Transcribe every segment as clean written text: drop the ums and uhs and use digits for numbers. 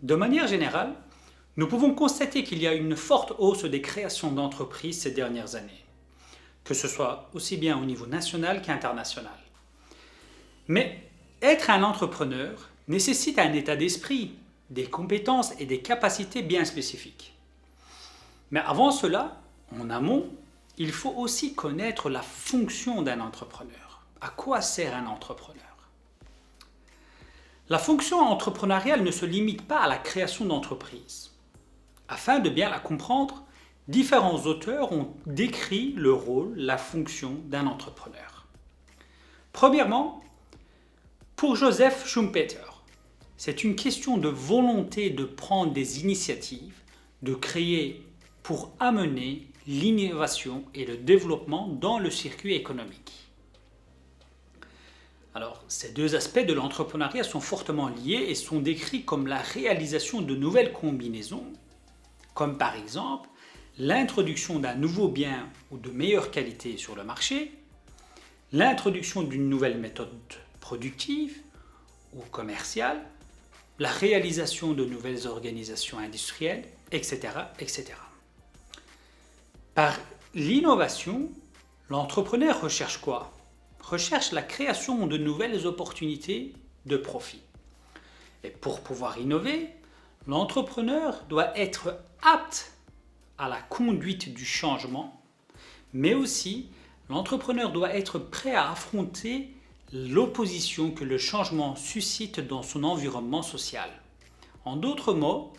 De manière générale, nous pouvons constater qu'il y a une forte hausse des créations d'entreprises ces dernières années, que ce soit aussi bien au niveau national qu'international. Mais être un entrepreneur nécessite un état d'esprit, des compétences et des capacités bien spécifiques. Mais avant cela, en amont, il faut aussi connaître la fonction d'un entrepreneur. À quoi sert un entrepreneur? La fonction entrepreneuriale ne se limite pas à la création d'entreprises. Afin de bien la comprendre, différents auteurs ont décrit le rôle, la fonction d'un entrepreneur. Premièrement, pour Joseph Schumpeter, c'est une question de volonté de prendre des initiatives, de créer pour amener l'innovation et le développement dans le circuit économique. Alors, ces deux aspects de l'entrepreneuriat sont fortement liés et sont décrits comme la réalisation de nouvelles combinaisons, comme par exemple l'introduction d'un nouveau bien ou de meilleure qualité sur le marché, l'introduction d'une nouvelle méthode productive ou commerciale, la réalisation de nouvelles organisations industrielles, etc., etc. Par l'innovation, l'entrepreneur recherche quoi? Recherche la création de nouvelles opportunités de profit. Et pour pouvoir innover, l'entrepreneur doit être apte à la conduite du changement, mais aussi l'entrepreneur doit être prêt à affronter l'opposition que le changement suscite dans son environnement social. En d'autres mots,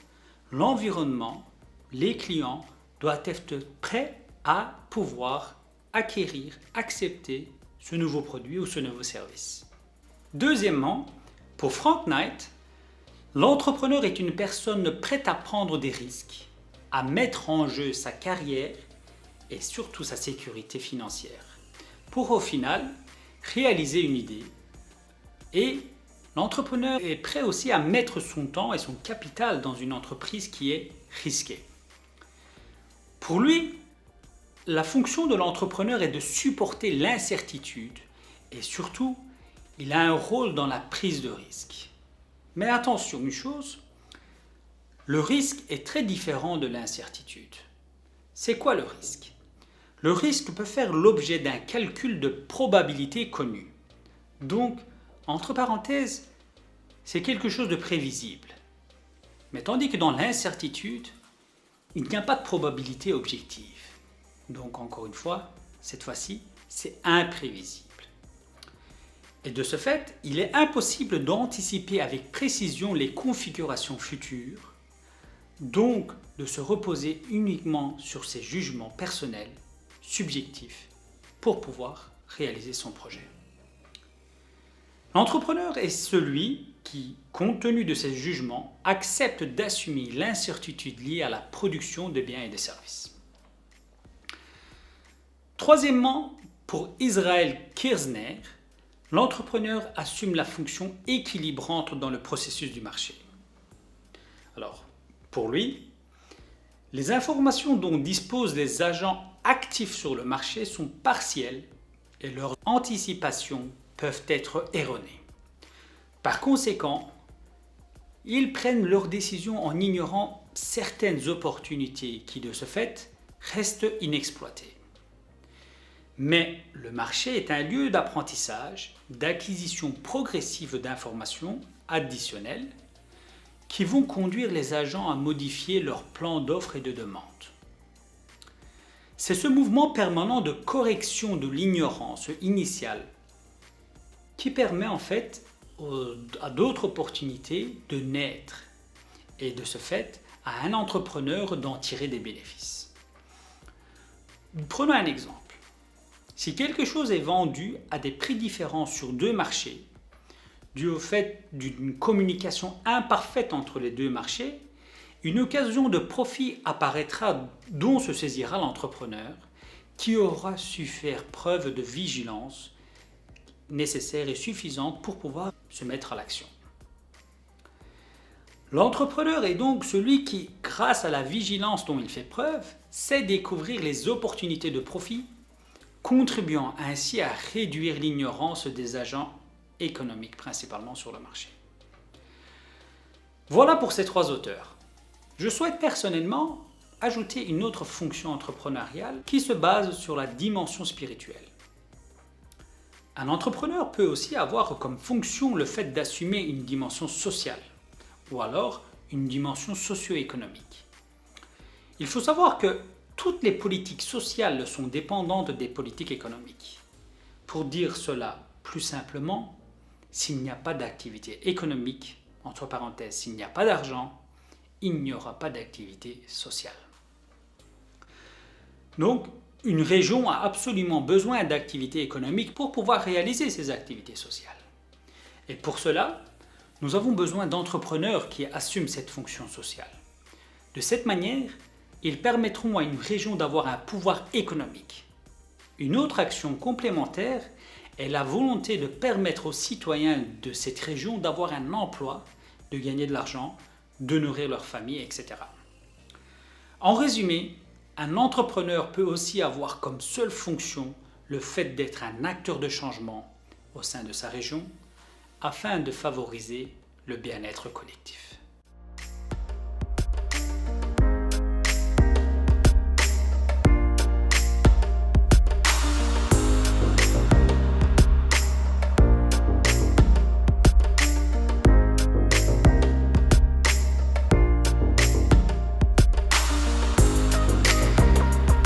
l'environnement, les clients doivent être prêts à pouvoir acquérir, accepter ce nouveau produit ou ce nouveau service. Deuxièmement, pour Frank Knight, l'entrepreneur est une personne prête à prendre des risques, à mettre en jeu sa carrière et surtout sa sécurité financière, pour au final réaliser une idée. Et l'entrepreneur est prêt aussi à mettre son temps et son capital dans une entreprise qui est risquée. Pour lui, la fonction de l'entrepreneur est de supporter l'incertitude et surtout, il a un rôle dans la prise de risque. Mais attention, une chose, le risque est très différent de l'incertitude. C'est quoi le risque? Le risque peut faire l'objet d'un calcul de probabilité connu. Donc, entre parenthèses, c'est quelque chose de prévisible. Mais tandis que dans l'incertitude, il n'y a pas de probabilité objective. Donc encore une fois, cette fois-ci, c'est imprévisible. Et de ce fait, il est impossible d'anticiper avec précision les configurations futures, donc de se reposer uniquement sur ses jugements personnels, subjectifs, pour pouvoir réaliser son projet. L'entrepreneur est celui qui, compte tenu de ses jugements, accepte d'assumer l'incertitude liée à la production de biens et de services. Troisièmement, pour Israel Kirzner, l'entrepreneur assume la fonction équilibrante dans le processus du marché. Alors, pour lui, les informations dont disposent les agents actifs sur le marché sont partielles et leurs anticipations peuvent être erronées. Par conséquent, ils prennent leurs décisions en ignorant certaines opportunités qui, de ce fait, restent inexploitées. Mais le marché est un lieu d'apprentissage, d'acquisition progressive d'informations additionnelles qui vont conduire les agents à modifier leur plan d'offre et de demande. C'est ce mouvement permanent de correction de l'ignorance initiale qui permet en fait à d'autres opportunités de naître et de ce fait à un entrepreneur d'en tirer des bénéfices. Prenons un exemple. Si quelque chose est vendu à des prix différents sur deux marchés, dû au fait d'une communication imparfaite entre les deux marchés, une occasion de profit apparaîtra dont se saisira l'entrepreneur qui aura su faire preuve de vigilance nécessaire et suffisante pour pouvoir se mettre à l'action. L'entrepreneur est donc celui qui, grâce à la vigilance dont il fait preuve, sait découvrir les opportunités de profit, contribuant ainsi à réduire l'ignorance des agents économiques, principalement sur le marché. Voilà pour ces trois auteurs. Je souhaite personnellement ajouter une autre fonction entrepreneuriale qui se base sur la dimension spirituelle. Un entrepreneur peut aussi avoir comme fonction le fait d'assumer une dimension sociale ou alors une dimension socio-économique. Il faut savoir que toutes les politiques sociales sont dépendantes des politiques économiques. Pour dire cela plus simplement, s'il n'y a pas d'activité économique, entre parenthèses, s'il n'y a pas d'argent, il n'y aura pas d'activité sociale. Donc, une région a absolument besoin d'activités économiques pour pouvoir réaliser ses activités sociales. Et pour cela, nous avons besoin d'entrepreneurs qui assument cette fonction sociale. De cette manière, ils permettront à une région d'avoir un pouvoir économique. Une autre action complémentaire est la volonté de permettre aux citoyens de cette région d'avoir un emploi, de gagner de l'argent, de nourrir leur famille, etc. En résumé, un entrepreneur peut aussi avoir comme seule fonction le fait d'être un acteur de changement au sein de sa région afin de favoriser le bien-être collectif.